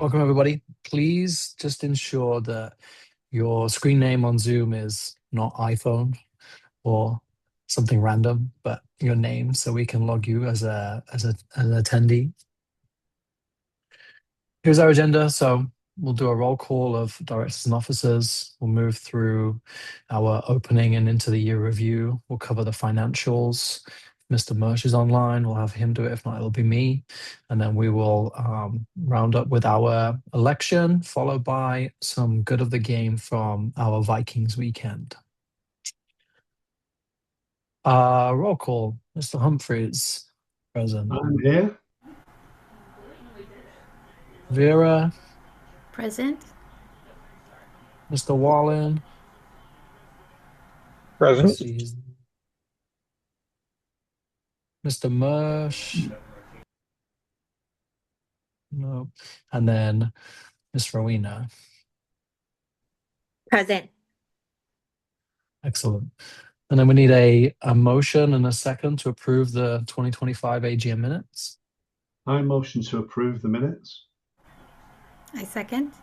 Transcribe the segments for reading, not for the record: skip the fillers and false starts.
Welcome, everybody. Please just ensure that your screen name on Zoom is not iPhone or something random, but your name, so we can log you as an attendee. Here's our agenda. So we'll do a roll call of directors and officers. We'll move through our opening and into the year review. We'll cover the financials. Mr. Mersch is online. We'll have him do it. If not, it'll be me. And then we will round up with our election, followed by some good of the game from our Vikings weekend. Roll call. Mr. Humphreys, present. I'm here. Vera, Present. Mr. Wallen. Present. Mr. Mersch. No. And then Ms. Rowena. Present. Excellent. And then we need a motion and a second to approve the 2025 AGM minutes. I motion to approve the minutes. I second.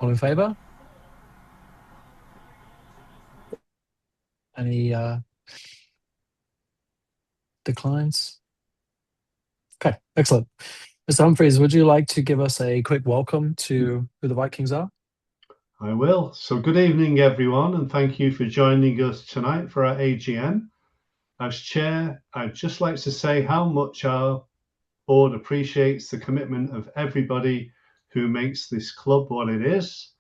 All in favor? Any declines? Okay, excellent. Mr. Humphreys, would you like to give us a quick welcome to who the Vikings are? I will. So good evening, everyone, and thank you for joining us tonight for our AGM. As chair, I'd just like to say how much our board appreciates the commitment of everybody who makes this club what it is.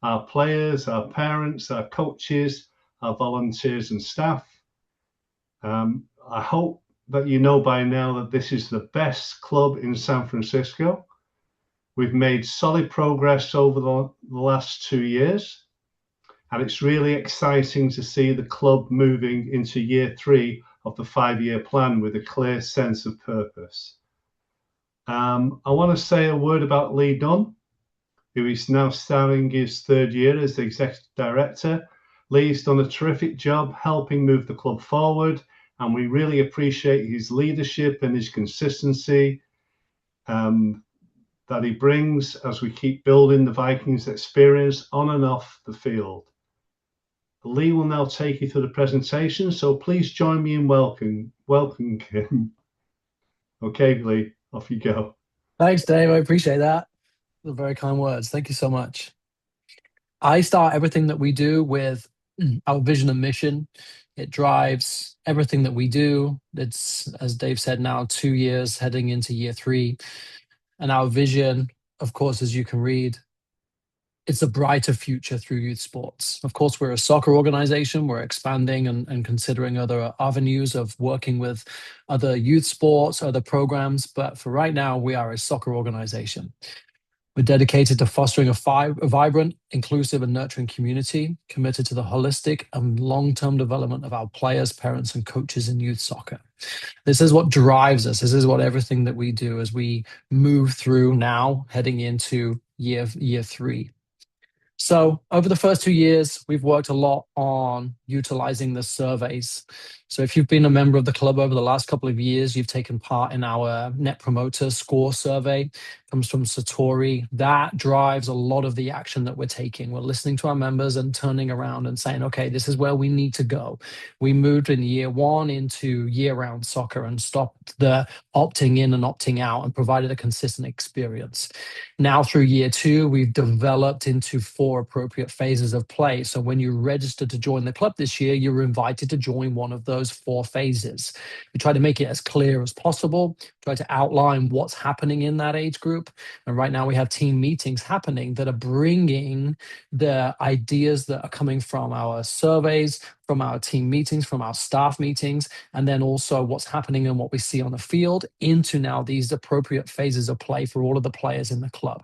Our players, our parents, our coaches, our volunteers and staff. I hope that you know by now that this is the best club in San Francisco. We've made solid progress over the last 2 years, and it's really exciting to see the club moving into year 3 of the 5-year plan with a clear sense of purpose. I want to say a word about Lee Dunne, who is now starting his 3rd year as the Executive Director. Lee's done a terrific job helping move the club forward, and we really appreciate his leadership and his consistency that he brings as we keep building the Vikings experience on and off the field. Lee will now take you through the presentation, so please join me in welcoming him. Okay, Lee, off you go. Thanks, Dave. I appreciate that. The very kind words. Thank you so much. I start everything that we do with our vision and mission. It drives everything that we do. It's, as Dave said, now 2 years heading into year 3. And our vision, of course, as you can read, it's a brighter future through youth sports. Of course, we're a soccer organization. We're expanding and considering other avenues of working with other youth sports, other programs. But for right now, we are a soccer organization. We're dedicated to fostering a vibrant, inclusive, and nurturing community, committed to the holistic and long-term development of our players, parents, and coaches in youth soccer. This is what drives us. This is what everything that we do as we move through now, heading into year 3. So over the first 2 years, we've worked a lot on utilizing the surveys. So if you've been a member of the club over the last couple of years, you've taken part in our Net Promoter Score survey. It comes from Satori. That drives a lot of the action that we're taking. We're listening to our members and turning around and saying, okay, this is where we need to go. We moved in year 1 into year-round soccer and stopped the opting in and opting out and provided a consistent experience. Now through year 2, we've developed into 4 appropriate phases of play. So when you register to join the club this year, you're invited to join one of those 4 phases. We try to make it as clear as possible, try to outline what's happening in that age group. And right now we have team meetings happening that are bringing the ideas that are coming from our surveys, from our team meetings, from our staff meetings, and then also what's happening and what we see on the field into now these appropriate phases of play for all of the players in the club.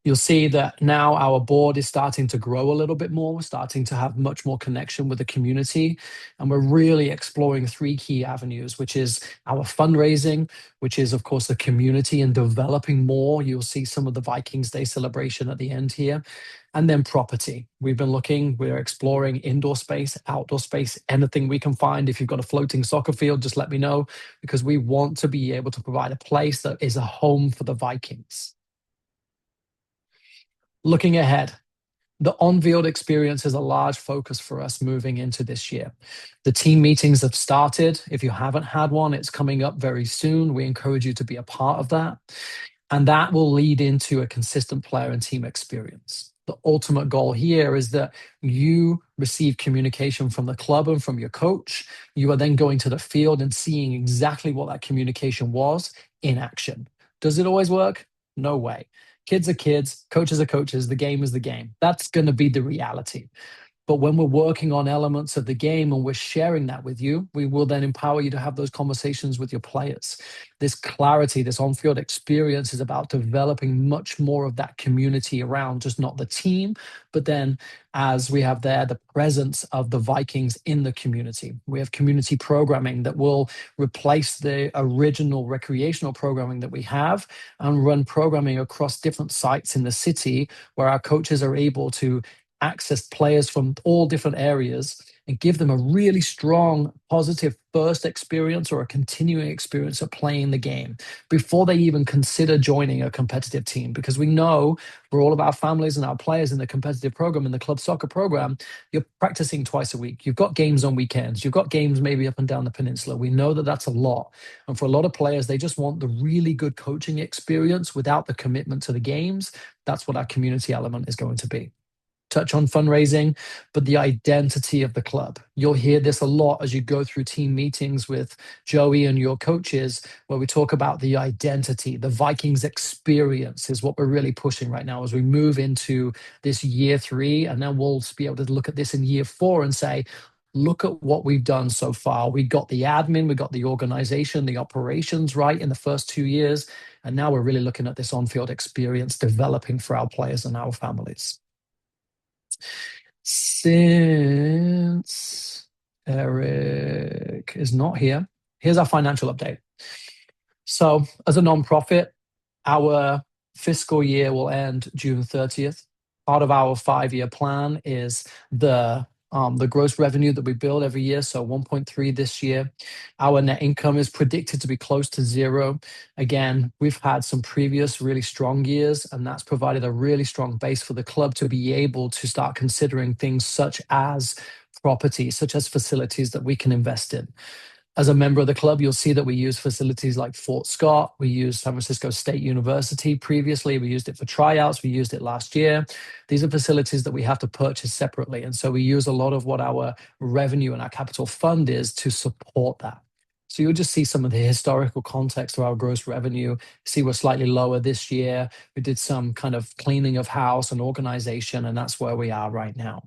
You'll see that now our board is starting to grow a little bit more. We're starting to have much more connection with the community. And we're really exploring three key avenues, which is our fundraising, which is, of course, the community and developing more. You'll see some of the Vikings Day celebration at the end here. And then property. We're exploring indoor space, outdoor space, anything we can find. If you've got a floating soccer field, just let me know, because we want to be able to provide a place that is a home for the Vikings. Looking ahead, the on-field experience is a large focus for us moving into this year. The team meetings have started. If you haven't had one, it's coming up very soon. We encourage you to be a part of that. And that will lead into a consistent player and team experience. The ultimate goal here is that you receive communication from the club and from your coach. You are then going to the field and seeing exactly what that communication was in action. Does it always work? No way. Kids are kids, coaches are coaches, the game is the game. That's going to be the reality. But when we're working on elements of the game and we're sharing that with you, we will then empower you to have those conversations with your players. This clarity, this on-field experience is about developing much more of that community around just not the team, but then as we have there, the presence of the Vikings in the community. We have community programming that will replace the original recreational programming that we have and run programming across different sites in the city where our coaches are able to access players from all different areas and give them a really strong, positive first experience or a continuing experience of playing the game before they even consider joining a competitive team. Because we know for all of our families and our players in the competitive program, in the club soccer program, you're practicing twice a week. You've got games on weekends. You've got games maybe up and down the peninsula. We know that that's a lot. And for a lot of players, they just want the really good coaching experience without the commitment to the games. That's what our community element is going to be. Touch on fundraising, but the identity of the club. You'll hear this a lot as you go through team meetings with Joey and your coaches, where we talk about the identity. The Vikings experience is what we're really pushing right now as we move into this year 3. And then we'll be able to look at this in year 4 and say, look at what we've done so far. We got the admin, we got the organization, the operations right in the first 2 years. And now we're really looking at this on-field experience developing for our players and our families. Since Eric is not here, here's our financial update. So as a nonprofit, our fiscal year will end June 30th. Part of our 5-year plan is the gross revenue that we build every year, so 1.3 this year. Our net income is predicted to be close to 0. Again, we've had some previous really strong years, and that's provided a really strong base for the club to be able to start considering things such as property, such as facilities that we can invest in. As a member of the club, you'll see that we use facilities like Fort Scott. We used San Francisco State University previously. We used it for tryouts. We used it last year. These are facilities that we have to purchase separately. And so we use a lot of what our revenue and our capital fund is to support that. So you'll just see some of the historical context of our gross revenue. See, we're slightly lower this year. We did some kind of cleaning of house and organization, and that's where we are right now.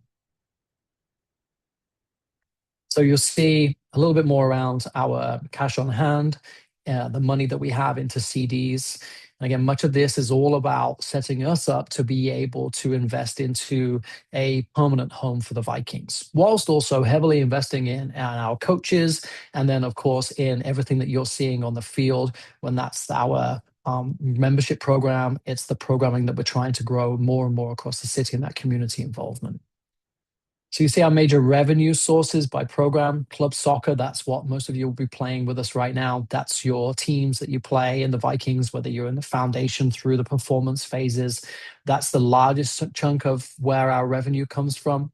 So you'll see a little bit more around our cash on hand, the money that we have into CDs. And again, much of this is all about setting us up to be able to invest into a permanent home for the Vikings, whilst also heavily investing in our coaches. And then, of course, in everything that you're seeing on the field, when that's our membership program, it's the programming that we're trying to grow more and more across the city and that community involvement. So you see our major revenue sources by program. Club soccer, that's what most of you will be playing with us right now. That's your teams that you play in the Vikings, whether you're in the foundation through the performance phases. That's the largest chunk of where our revenue comes from.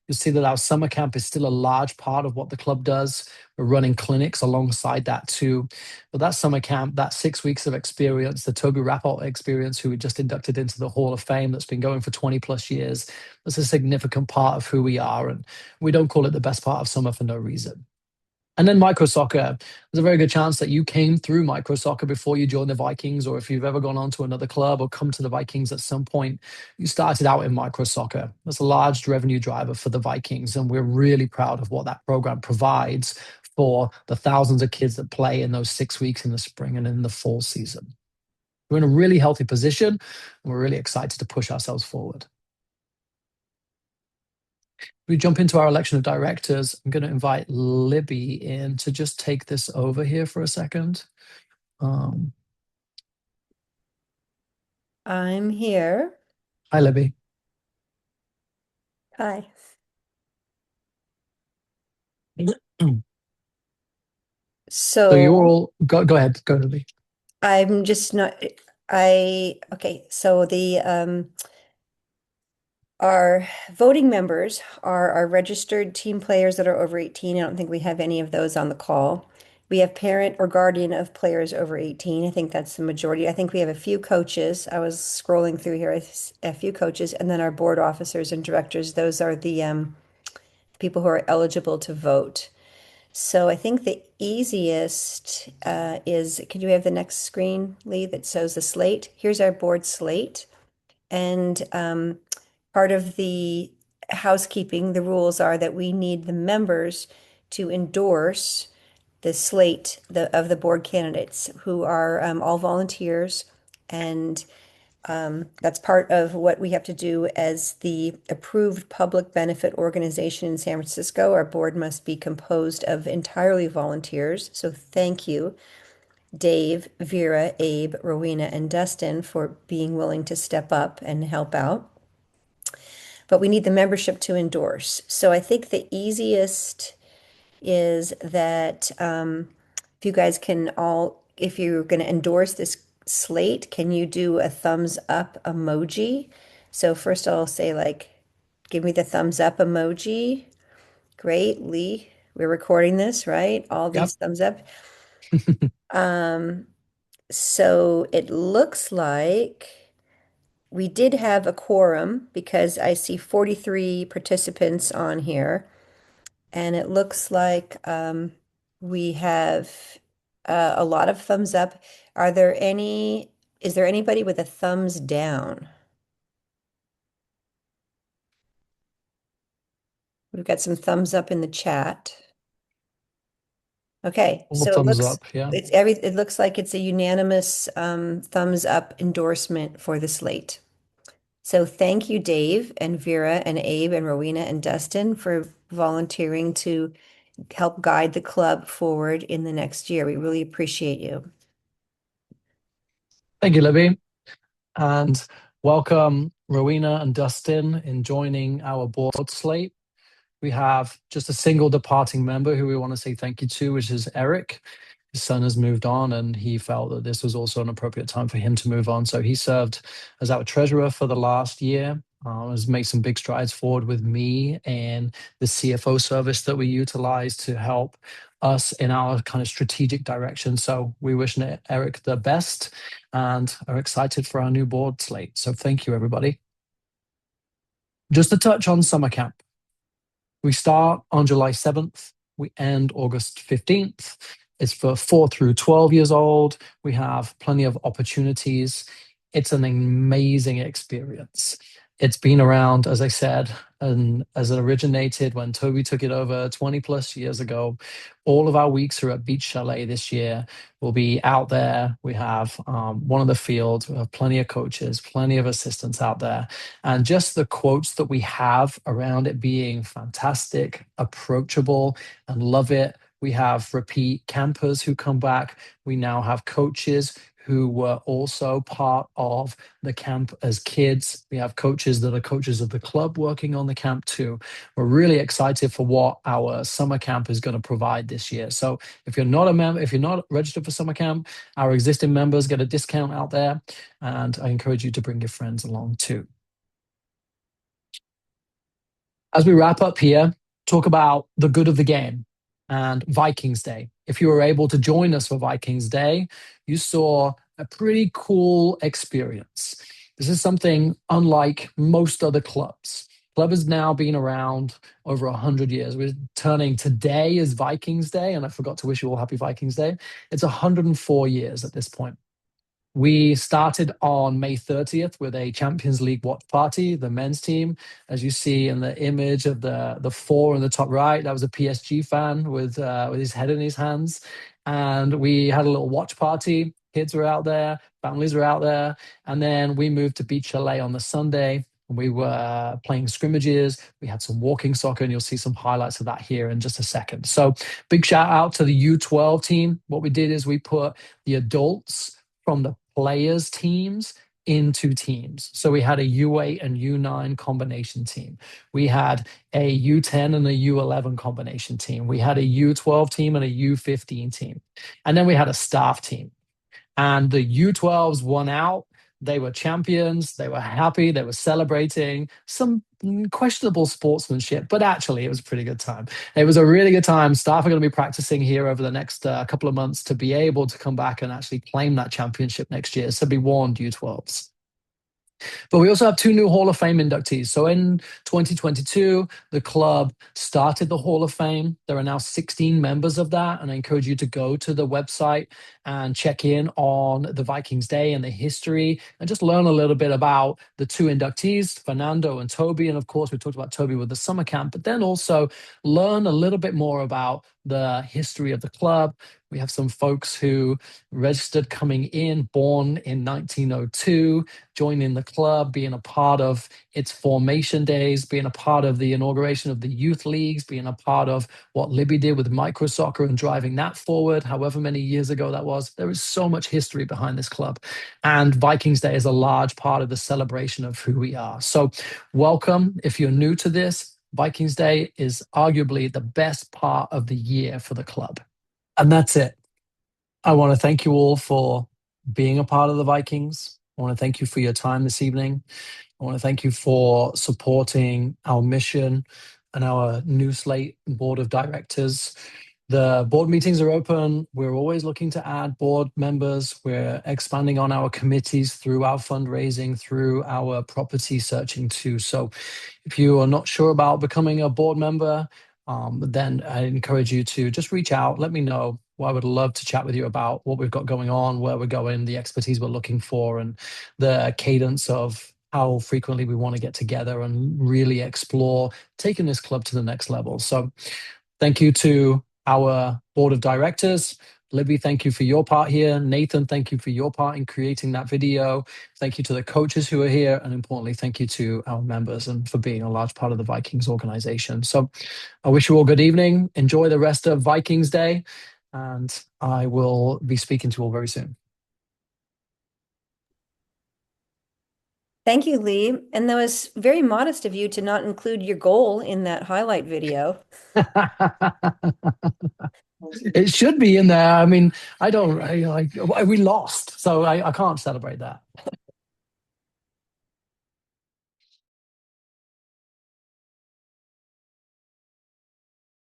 You'll see that our summer camp is still a large part of what the club does. We're running clinics alongside that too. But that summer camp, that 6 weeks of experience, the Toby Rapport experience, who we just inducted into the Hall of Fame, that's been going for 20 plus years, that's a significant part of who we are. And we don't call it the best part of summer for no reason. And then micro soccer. There's a very good chance that you came through micro soccer before you joined the Vikings, or if you've ever gone on to another club or come to the Vikings at some point, you started out in micro soccer. That's a large revenue driver for the Vikings, and we're really proud of what that program provides for the thousands of kids that play in those 6 weeks in the spring and in the fall season. We're in a really healthy position, and we're really excited to push ourselves forward. We jump into our election of directors. I'm going to invite Libby in to just take this over here for a second. I'm here. Hi, Libby. Hi. So you're So all go ahead, go Libby. I'm just not, okay, so our voting members are our registered team players that are over 18. I don't think we have any of those on the call. We have parent or guardian of players over 18. I think that's the majority. I think we have a few coaches. I was scrolling through here, a few coaches, and then our board officers and directors. Those are the people who are eligible to vote. So I think the easiest is, could you have the next screen, Lee, that shows the slate? Here's our board slate. And part of the housekeeping, the rules are that we need the members to endorse the slate of the board candidates who are all volunteers. And that's part of what we have to do as the approved public benefit organization in San Francisco. Our board must be composed of entirely volunteers. So thank you, Dave, Vera, Abe, Rowena, and Dustin for being willing to step up and help out. But we need the membership to endorse. So I think the easiest is that if you guys can all, if you're going to endorse this slate, can you do a thumbs up emoji? So first I'll say like, give me the thumbs up emoji. Great, Lee. We're recording this, right? All Yep. these thumbs up. So it looks like we did have a quorum because I see 43 participants on here. And it looks like we have a lot of thumbs up. Is there anybody with a thumbs down? We've got some thumbs up in the chat. Okay, All so thumbs up, yeah. it looks like it's a unanimous thumbs up endorsement for the slate. So thank you, Dave and Vera and Abe and Rowena and Dustin for volunteering to help guide the club forward in the next year. We really appreciate you. Thank you, Libby. And welcome Rowena and Dustin in joining our board slate. We have just a single departing member who we want to say thank you to, which is Eric. His son has moved on, and he felt that this was also an appropriate time for him to move on. So he served as our treasurer for the last year, has made some big strides forward with me and the CFO service that we utilize to help us in our kind of strategic direction. So we wish Eric the best and are excited for our new board slate. So thank you, everybody. Just a touch on summer camp. We start on July 7th. We end August 15th. It's for 4 through 12 years old. We have plenty of opportunities. It's an amazing experience. It's been around, as I said, and as it originated when Toby took it over 20 plus years ago. All of our weeks are at Beach Chalet this year. We'll be out there. We have one of the fields. We have plenty of coaches, plenty of assistants out there. And just the quotes that we have around it being fantastic, approachable, and love it. We have repeat campers who come back. We now have coaches who were also part of the camp as kids. We have coaches that are coaches of the club working on the camp too. We're really excited for what our summer camp is going to provide this year. So if you're not a member, if you're not registered for summer camp, our existing members get a discount out there. And I encourage you to bring your friends along too. As we wrap up here, talk about the good of the game and Vikings Day. If you were able to join us for Vikings Day, you saw a pretty cool experience. This is something unlike most other clubs. Club has now been around over 100 years. We're turning today is Vikings Day, and I forgot to wish you all happy Vikings Day. It's 104 years at this point. We started on May 30th with a Champions League watch party, the men's team. As you see in the image of the four in the top right, that was a PSG fan with his head in his hands. And we had a little watch party. Kids were out there, families were out there. And then we moved to Beach LA on the Sunday. We were playing scrimmages. We had some walking soccer, and you'll see some highlights of that here in just a second. So, big shout out to the U12 team. What we did is we put the adults from the players' teams into teams. So, we had a U8 and U9 combination team. We had a U10 and a U11 combination team. We had a U12 team and a U15 team. And then we had a staff team. And the U12s won out. They were champions. They were happy. They were celebrating some questionable sportsmanship, but actually, it was a pretty good time. It was a really good time. Staff are going to be practicing here over the next couple of months to be able to come back and actually claim that championship next year. So be warned, U12s. But we also have two new Hall of Fame inductees. So in 2022, the club started the Hall of Fame. There are now 16 members of that. And I encourage you to go to the website and check in on the Vikings Day and the history and just learn a little bit about the two inductees, Fernando and Toby. And of course, we talked about Toby with the summer camp, but then also learn a little bit more about the history of the club. We have some folks who registered coming in, born in 1902, joining the club, being a part of its formation days, being a part of the inauguration of the youth leagues, being a part of what Libby did with micro soccer and driving that forward, however many years ago that was. There is so much history behind this club. And Vikings Day is a large part of the celebration of who we are. So welcome. If you're new to this, Vikings Day is arguably the best part of the year for the club. And that's it. I want to thank you all for being a part of the Vikings. I want to thank you for your time this evening. I want to thank you for supporting our mission and our new slate board of directors. The board meetings are open. We're always looking to add board members. We're expanding on our committees through our fundraising, through our property searching too. So if you are not sure about becoming a board member, then I encourage you to just reach out. Let me know. Well, I would love to chat with you about what we've got going on, where we're going, the expertise we're looking for, and the cadence of how frequently we want to get together and really explore taking this club to the next level. So thank you to our board of directors. Libby, thank you for your part here. Nathan, thank you for your part in creating that video. Thank you to the coaches who are here. And importantly, thank you to our members and for being a large part of the Vikings organization. So I wish you all good evening. Enjoy the rest of Vikings Day. And I will be speaking to you all very soon. Thank you, Lee. And that was very modest of you to not include your goal in that highlight video. It should be in there. I mean, we lost, so I can't celebrate that.